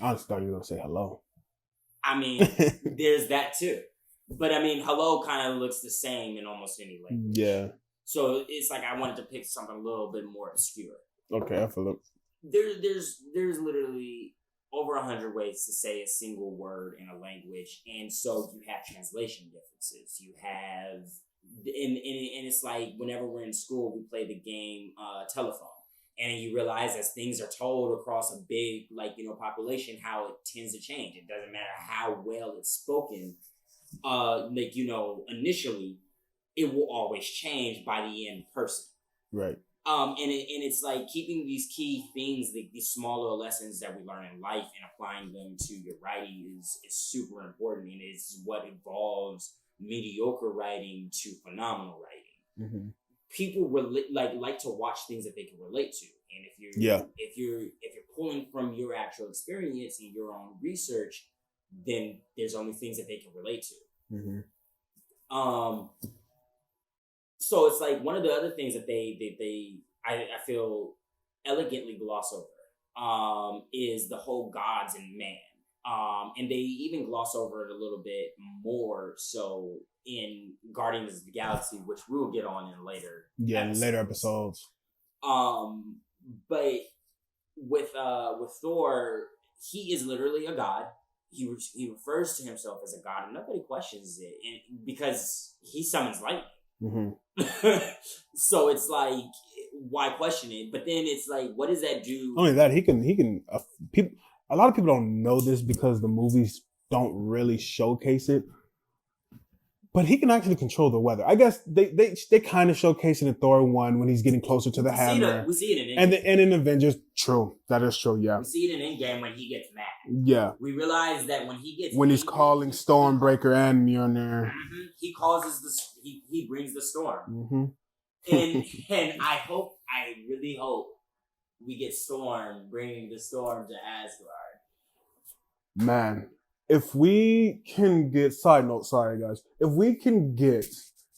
I just thought you were gonna say hello. I mean, there's that too. But I mean, hello kind of looks the same in almost any language. Yeah. So it's like I wanted to pick something a little bit more obscure. Okay, I feel it. There's literally over 100 ways to say a single word in a language, and so you have translation differences. You have, and it's like whenever we're in school, we play the game telephone, and you realize as things are told across a big population, how it tends to change. It doesn't matter how well it's spoken, initially, it will always change by the end person. Right. And it's like keeping these key things, these smaller lessons that we learn in life, and applying them to your writing is super important, and it's what evolves mediocre writing to phenomenal writing. Mm-hmm. People like to watch things that they can relate to, and if you're pulling from your actual experience and your own research, then there's only things that they can relate to. Mm-hmm. So it's like one of the other things that I feel elegantly gloss over is the whole gods and man. And they even gloss over it a little bit more so in Guardians of the Galaxy, which we'll get on in later episodes. But with Thor, he is literally a god. He refers to himself as a god, and nobody questions it, because he summons lightning. Mm-hmm. So it's like, why question it? But then it's like, what does that do? Only that he can. People. A lot of people don't know this because the movies don't really showcase it. But he can actually control the weather. I guess they kind of showcase it in Thor 1 when he's getting closer to the hammer. We see it in Endgame. And in Avengers, true. That is true, yeah. We see it in Endgame when he gets mad. Yeah. We realize that when he gets when he's calling Stormbreaker and Mjolnir. Mm-hmm. He causes he brings the storm. Mm-hmm. and I really hope we get Storm bringing the storm to Asgard. Man. If we can get, side note, sorry guys, if we can get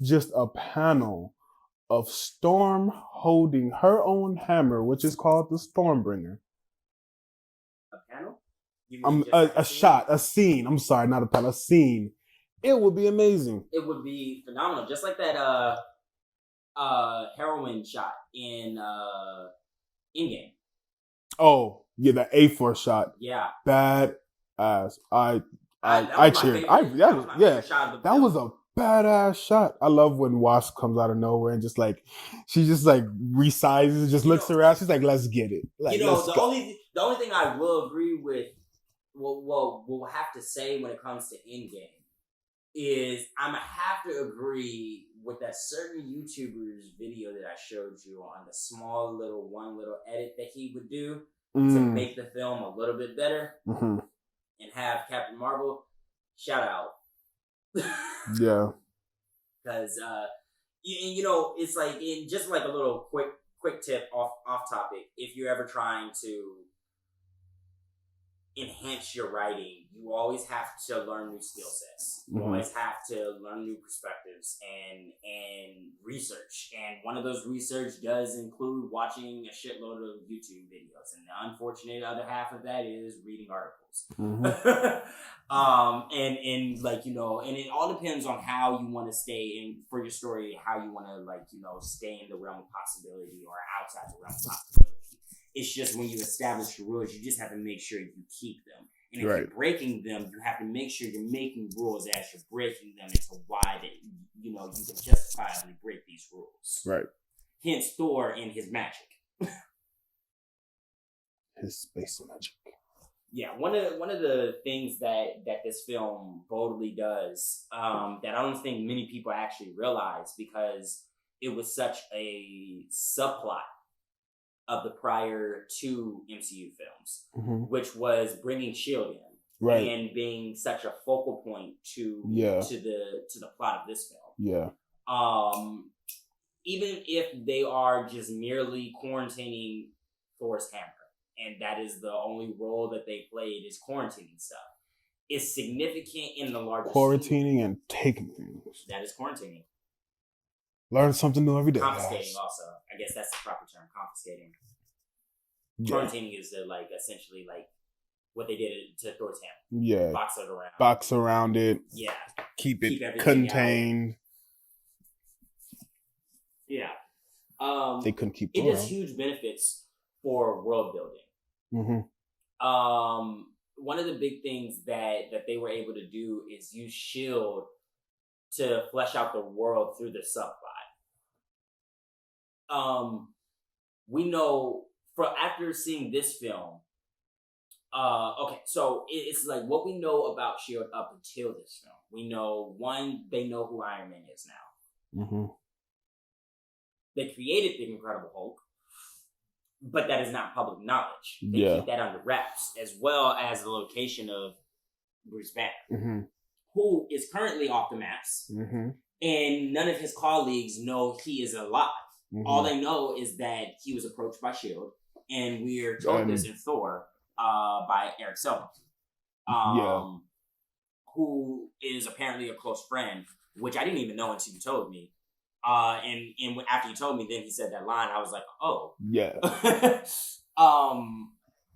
just a panel of Storm holding her own hammer, which is called the Stormbringer. A panel? A scene. I'm sorry, not a panel, a scene. It would be amazing. It would be phenomenal. Just like that heroin shot in Endgame. Oh, yeah, the A4 shot. Yeah. Bad ass. I cheered. That was a badass shot. I love when Wasp comes out of nowhere and she just resizes, just looks around. She's like, "Let's get it." The only thing I will agree with, we'll have to say when it comes to Endgame, is I'm gonna have to agree with that certain YouTuber's video that I showed you on the small one little edit that he would do to make the film a little bit better. Mm-hmm. And have Captain Marvel, shout out. Yeah. Because, it's like, just like a little quick tip off topic, if you're ever trying to enhance your writing, you always have to learn new skill sets. You always have to learn new perspectives and research. And one of those research does include watching a shitload of YouTube videos. And the unfortunate other half of that is reading articles. Mm-hmm. And it all depends on how you want to stay in for your story, how you want to stay in the realm of possibility or outside the realm of possibility. It's just when you establish your rules, you just have to make sure you keep them. And if you're breaking them, you have to make sure you're making rules as you're breaking them into why that you can justifiably break these rules. Right. Hence Thor and his magic. His space magic. Yeah, one of the things that this film boldly does, that I don't think many people actually realize, because it was such a subplot of the prior two MCU films, which was bringing S.H.I.E.L.D. in, and being such a focal point to the plot of this film. Yeah. Even if they are just merely quarantining Thor's hammer, and that is the only role that they played, is quarantining stuff, it's significant in the larger quarantining and taking things. That is quarantining. Learn something new every day. Confiscating also. I guess that's the proper term, confiscating. Yeah. Quarantining is essentially what they did to Thor's hammer. Yeah. Box around it. Yeah. Keep it contained. Out. Yeah. They couldn't keep it does huge benefits for world building. One of the big things that they were able to do is use S.H.I.E.L.D. to flesh out the world through the subplot. We know after seeing this film, so it's like what we know about S.H.I.E.L.D. up until this film. We know, one, they know who Iron Man is now. They created the Incredible Hulk, but that is not public knowledge. They keep that under wraps, as well as the location of Bruce Banner, who is currently off the maps, and none of his colleagues know he is alive. All they know is that he was approached by S.H.I.E.L.D., and we're told this in Thor by Eric Selma, who is apparently a close friend, which I didn't even know until you told me. And after you told me, then he said that line. I was like, oh, yeah.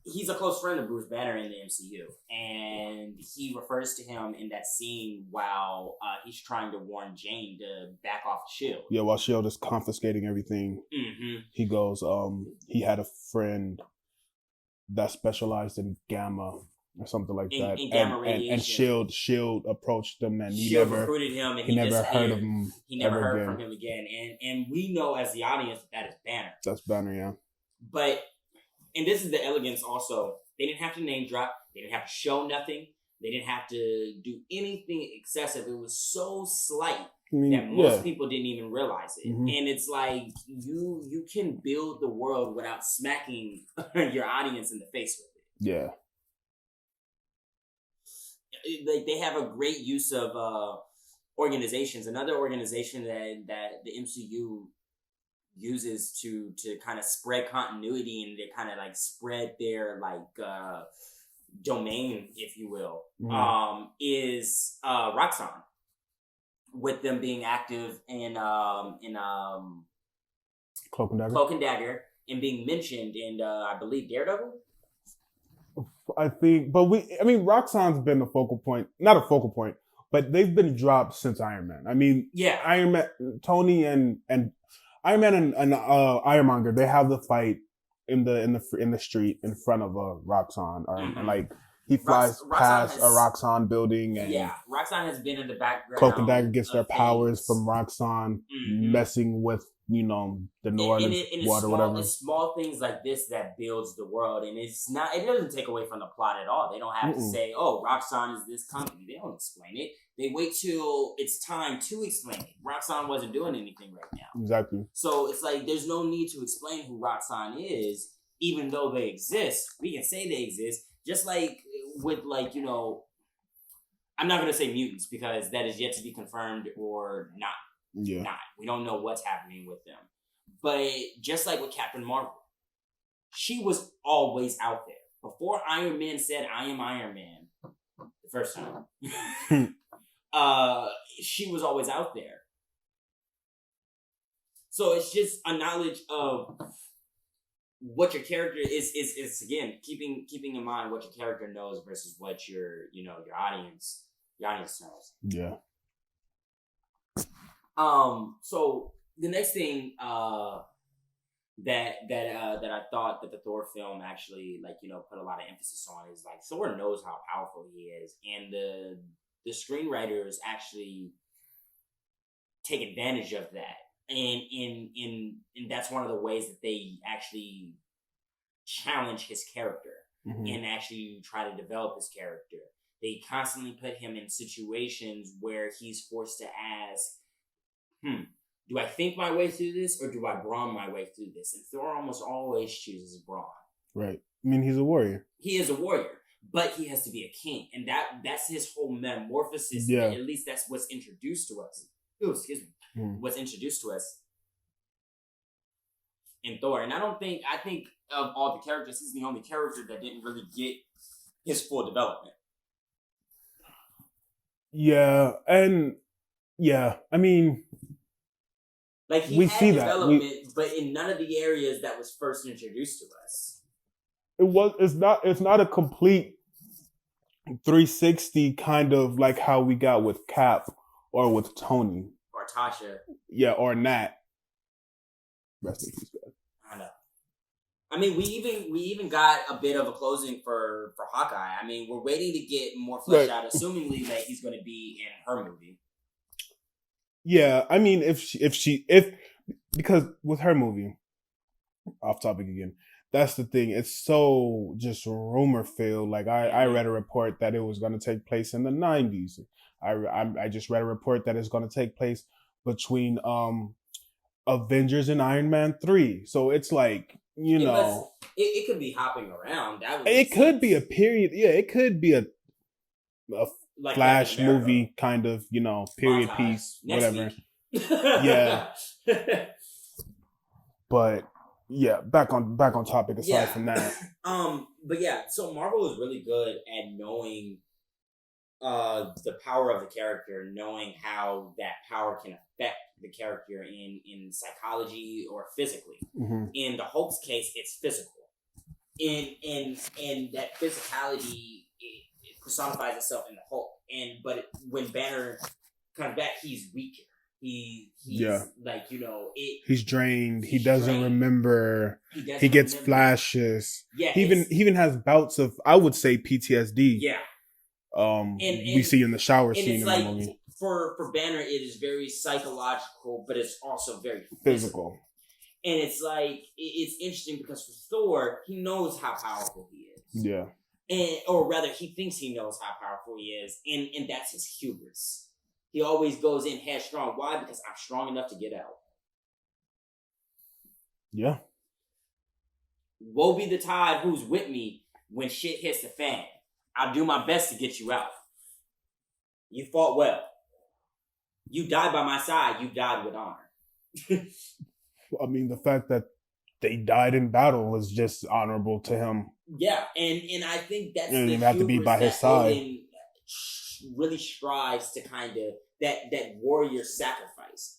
He's a close friend of Bruce Banner in the MCU, and he refers to him in that scene while he's trying to warn Jane to back off S.H.I.E.L.D. Yeah, while S.H.I.E.L.D. is confiscating everything, he goes, he had a friend that specialized in gamma or something like that. In gamma radiation. And S.H.I.E.L.D. approached him, and he S.H.I.E.L.D. never recruited him, and he never heard of him. He never heard from him again. And we know as the audience that is Banner. That's Banner, yeah. But, and this is the elegance also, they didn't have to name drop. They didn't have to show nothing. They didn't have to do anything excessive. It was so slight that most people didn't even realize it. And it's like, you can build the world without smacking your audience in the face with it. Yeah. Like, they have a great use of organizations. Another organization that the MCU uses to kind of spread continuity and to kind of like spread their domain, if you will, is Roxxon, with them being active in Cloak and Dagger and being mentioned in I believe Daredevil. I think, but Roxxon's been a focal point, not a focal point, but they've been dropped since Iron Man. I mean, Iron Man, Tony and Iron Man and Ironmonger, they have the fight in the street in front of a Roxxon, and like he flies past a Roxxon building, and Roxxon has been in the background. Cloak and Dagger gets their powers from Roxxon, messing with the New Orleans water, whatever. It's small things like this that builds the world, and it doesn't take away from the plot at all. They don't have to say, "Oh, Roxxon is this company." They don't explain it. They wait till it's time to explain it. Roxxon wasn't doing anything right now. Exactly. So it's like there's no need to explain who Roxxon is, even though they exist. We can say they exist, just like with I'm not going to say mutants because that is yet to be confirmed or not. Yeah. We don't know what's happening with them. But just like with Captain Marvel, she was always out there. Before Iron Man said, "I am Iron Man," the first time, she was always out there. So it's just a knowledge of what your character is again, keeping in mind what your character knows versus what your audience knows. Yeah. So the next thing that I thought that the Thor film actually put a lot of emphasis on is like Thor knows how powerful he is, and the screenwriters actually take advantage of that, and that's one of the ways that they actually challenge his character and actually try to develop his character. They constantly put him in situations where he's forced to ask, do I think my way through this or do I brawn my way through this? And Thor almost always chooses brawn. Right. I mean, he's a warrior. He is a warrior, but he has to be a king. And that's his whole metamorphosis. Yeah. At least that's what's introduced to us. Ooh, excuse me. What's introduced to us in Thor. And I think of all the characters, he's the only character that didn't really get his full development. Yeah. And yeah, I mean, like he had development, but in none of the areas that was first introduced to us. It's not a complete 360, kind of like how we got with Cap or with Tony. Or Tasha. Yeah, or Nat. Rest in peace, guys. I know. I mean, we even got a bit of a closing for Hawkeye. I mean, we're waiting to get more flesh out, assumingly that he's going to be in her movie. Yeah, I mean, if because with her movie, off topic again, that's the thing. It's so just rumor filled. Like I read a report that it was going to take place in the 90s. I just read a report that it's going to take place between Avengers and Iron Man 3. So it's like, it could be hopping around. It could be a period. Yeah, it could be a like Flash movie kind of, period Montage. Piece, whatever. Yeah. But yeah, back on topic aside from that. But yeah, so Marvel is really good at knowing the power of the character, knowing how that power can affect the character in psychology or physically. Mm-hmm. In the Hulk's case, it's physical. In that physicality, it personifies itself in the Hulk. But when Banner comes back, he's weaker. He's like, he's drained. He doesn't remember. He gets flashes. Yeah. He even has bouts of, I would say, PTSD. Yeah. We see in the shower scene in the movie. For Banner, it is very psychological, but it's also very physical. And it's like, it's interesting because for Thor, he knows how powerful he is. Yeah. Or rather, he thinks he knows how powerful he is, and that's his hubris. He always goes in headstrong. Why? Because I'm strong enough to get out. Yeah. Woe be the tide who's with me when shit hits the fan. I'll do my best to get you out. You fought well. You died by my side. You died with honor. I mean, the fact that they died in battle was just honorable to him. Yeah, and I think that's you don't even have to be by his side. Odin really strives to kind of that warrior sacrifice.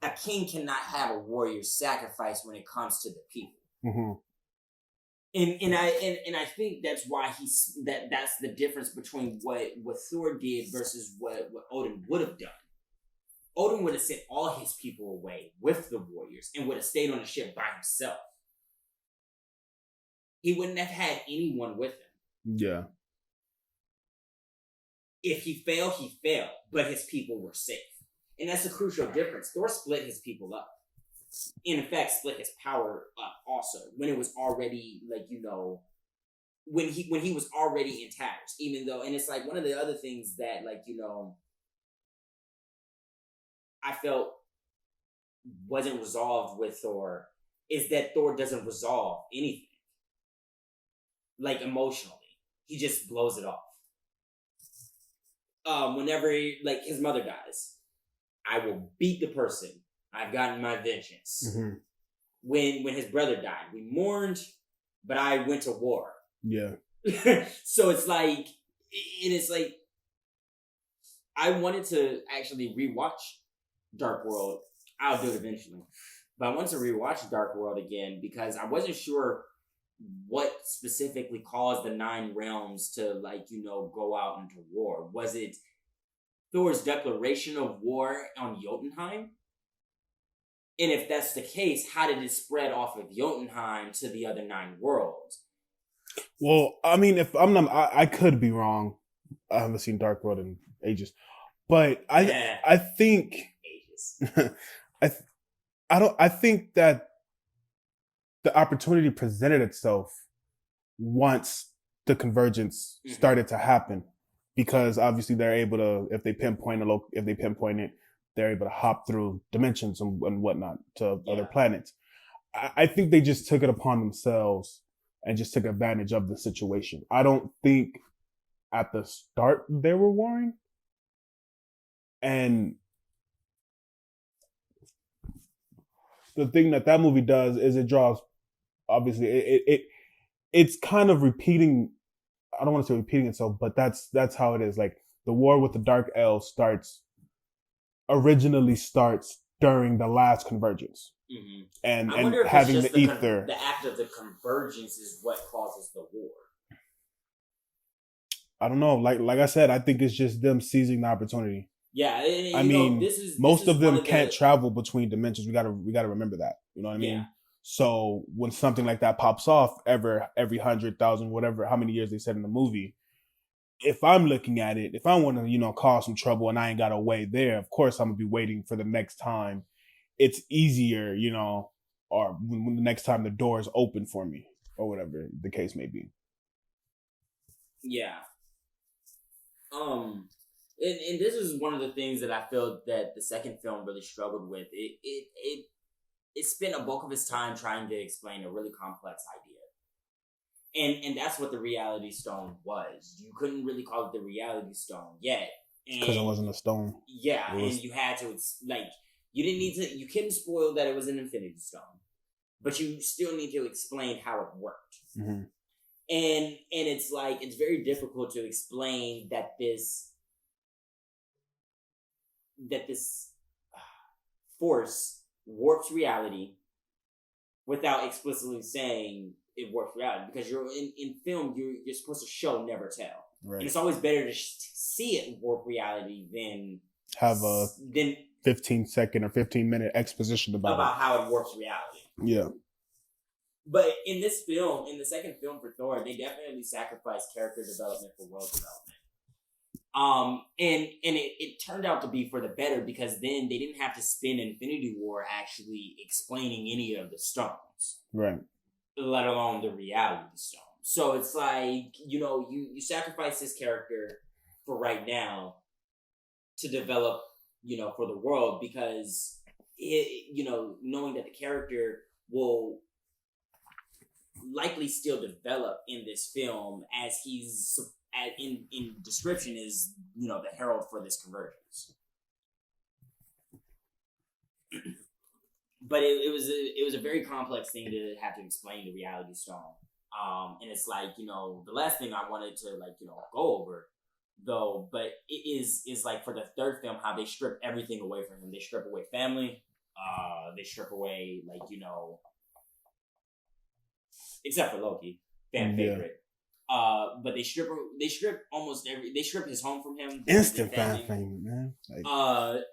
A king cannot have a warrior sacrifice when it comes to the people. Mm-hmm. And I think that's why that's the difference between what Thor did versus what Odin would have done. Odin would have sent all his people away with the warriors and would have stayed on the ship by himself. He wouldn't have had anyone with him. Yeah. If he failed, he failed, but his people were safe. And that's a crucial difference. Thor split his people up. In fact, split his power up also when it was already when he was already in tatters. Even though, and it's like one of the other things that I felt wasn't resolved with Thor is that Thor doesn't resolve anything emotionally. He just blows it off. Whenever his mother dies, I will beat the person. I've gotten my vengeance. Mm-hmm. When his brother died, we mourned, but I went to war. Yeah. So it's like, I wanted to actually rewatch Dark World. I'll do it eventually. But I wanted to rewatch Dark World again because I wasn't sure what specifically caused the 9 realms to go out into war. Was it Thor's declaration of war on Jotunheim? And if that's the case, how did it spread off of Jotunheim to the other 9 worlds? Well, I mean, if I'm not, I could be wrong. I haven't seen Dark World in ages, but I think ages. I think that the opportunity presented itself once the convergence started to happen, because obviously they're able to, if they pinpoint it, they're able to hop through dimensions and whatnot to other planets. I think they just took it upon themselves and just took advantage of the situation. I don't think at the start they were warring. And the thing that movie does is it draws, obviously, it's kind of repeating. I don't want to say repeating itself, but that's how it is. Like the war with the Dark Elves originally starts during the last convergence, and having the ether. The act of the convergence is what causes the war. I don't know. Like I said, I think it's just them seizing the opportunity. Yeah, and, I mean, most of them can't the, travel between dimensions. We gotta remember that. You know what I mean? yeah. So when something like that pops off every 100,000, whatever, how many years they said in the movie, if I'm looking at it, if I want to, cause some trouble and I ain't got a way there, of course I'm gonna be waiting for the next time. It's easier, or when the next time the door is open for me, or whatever the case may be. Yeah. And this is one of the things that I feel that the second film really struggled with. It spent a bulk of its time trying to explain a really complex idea. And that's what the Reality Stone was. You couldn't really call it the Reality Stone yet. Because it wasn't a stone. Yeah, and you had to, you couldn't spoil that it was an Infinity Stone. But you still need to explain how it worked. Mm-hmm. And it's very difficult to explain that this force warps reality without explicitly saying it warps reality, because you're in film, you're supposed to show, never tell. Right. And it's always better to see it warp reality than have a 15-second or 15-minute exposition about how it warps reality. Yeah. But in this film, in the second film for Thor, they definitely sacrificed character development for world development. And it turned out to be for the better, because then they didn't have to spend Infinity War actually explaining any of the stones. Right. Let alone the Reality Stone. So it's like, you sacrifice this character for right now to develop, for the world, because knowing that the character will likely still develop in this film, as he's in description is the herald for this convergence. But it was a very complex thing to have to explain the Reality Stone. And it's like, the last thing I wanted to go over though, but it is like for the third film, how they strip everything away from him. They strip away family, they strip away except for Loki, fan favorite. But they strip his home from him. Instant fan favorite, man.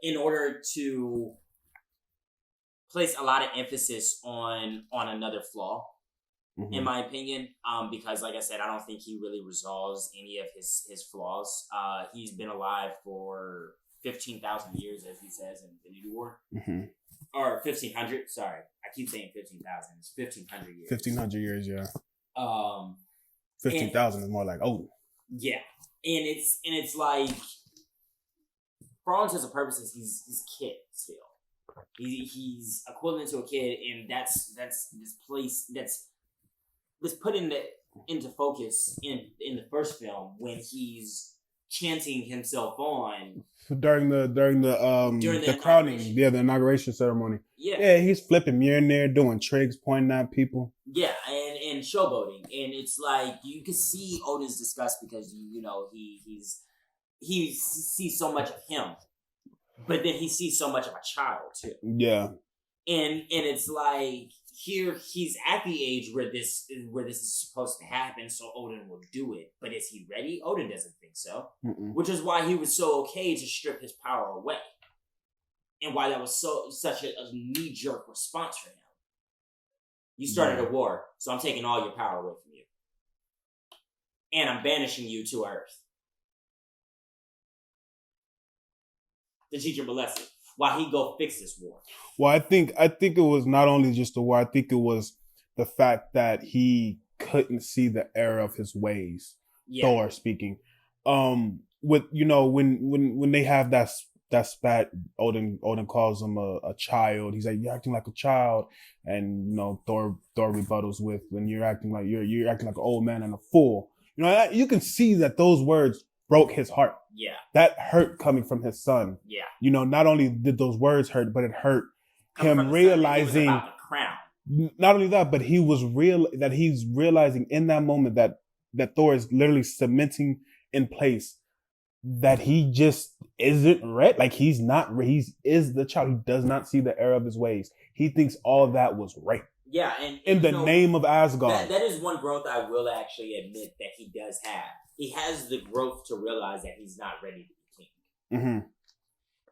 In order to place a lot of emphasis on another flaw, mm-hmm. in my opinion. Because like I said, I don't think he really resolves any of his flaws. He's been alive for 15,000 years, as he says in Infinity War. Mm-hmm. Or 1,500, sorry. I keep saying 15,000. It's 1,500 years. 1,500 years, yeah. 15,000 is more like, oh. Yeah. And it's like, for all intents and purposes, he's a kid still. He's equivalent to a kid, and that's this place that's put into focus in the first film, when he's chanting himself on during the crowning, the inauguration ceremony. Yeah, he's flipping here and there, doing tricks, pointing at people. Yeah, and showboating, and it's like you can see Odin's disgust, because he sees so much of him, but then he sees so much of a child too. Yeah, and it's like, here he's at the age where this is supposed to happen, so Odin will do it. But is he ready? Odin doesn't think so. Mm-mm. Which is why he was so okay to strip his power away, and why that was such a knee-jerk response for him. You started a war, so I'm taking all your power away from you, and I'm banishing you to Earth to teach him a lesson, while he go fix this war. Well, I think it was not only just the war. I think it was the fact that he couldn't see the error of his ways. Yeah. Thor speaking. With when they have that spat, Odin calls him a child. He's like, you're acting like a child, and Thor rebuttals with, when you're acting like you're acting like an old man and a fool. You can see that those words broke his heart. Yeah. That hurt coming from his son. Yeah. Not only did those words hurt, but it hurt him realizing about the crown. Not only that, but he's realizing in that moment that Thor is literally cementing in place that he just isn't ready. Like, he is the child. He does not see the error of his ways. He thinks all that was right. Yeah, and in the name of Asgard. That is one growth I will actually admit that he does have. He has the growth to realize that he's not ready to be king. Mm-hmm.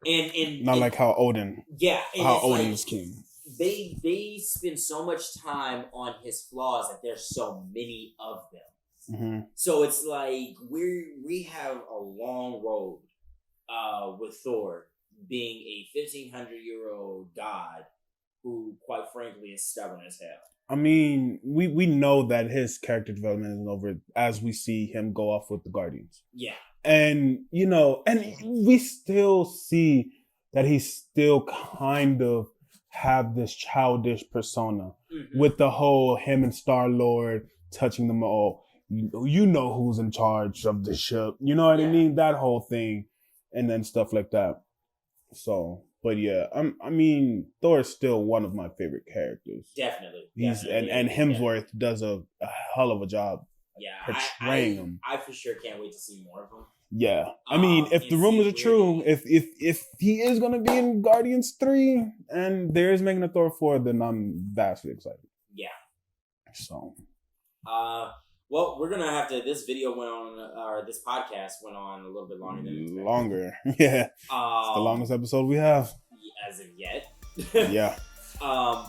And not like how Odin. Yeah, how Odin's king. They spend so much time on his flaws that there's so many of them. Mm-hmm. So it's like we have a long road with Thor being a 1,500-year-old god who, quite frankly, is stubborn as hell. I mean, we know that his character development isn't over as we see him go off with the Guardians. Yeah. And, you know, and we still see that he still kind of have this childish persona with the whole him and Star-Lord touching them all. You know who's in charge of the ship. You know what I mean? That whole thing and then stuff like that. So, but yeah, I mean, Thor is still one of my favorite characters. Definitely. And Hemsworth does a hell of a job portraying him. I for sure can't wait to see more of him. Yeah. I mean, if the rumors are true, if he is going to be in Guardians 3 and there is making a Thor 4, then I'm vastly excited. Yeah. So. Well, we're going to have to, this video went on, or this podcast went on a little bit longer than expected. Longer. Yeah. It's the longest episode we have. As of yet. Yeah.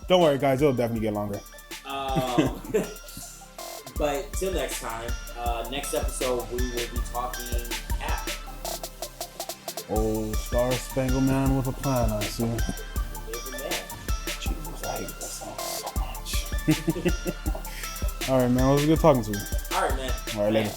Don't worry, guys. It'll definitely get longer. But till next time, next episode, we will be talking Cap. Oh, Star Spangled Man with a plan, I see. Jesus, I hate that song so much. All right, man. It was good talking to you. All right, man. All right, later.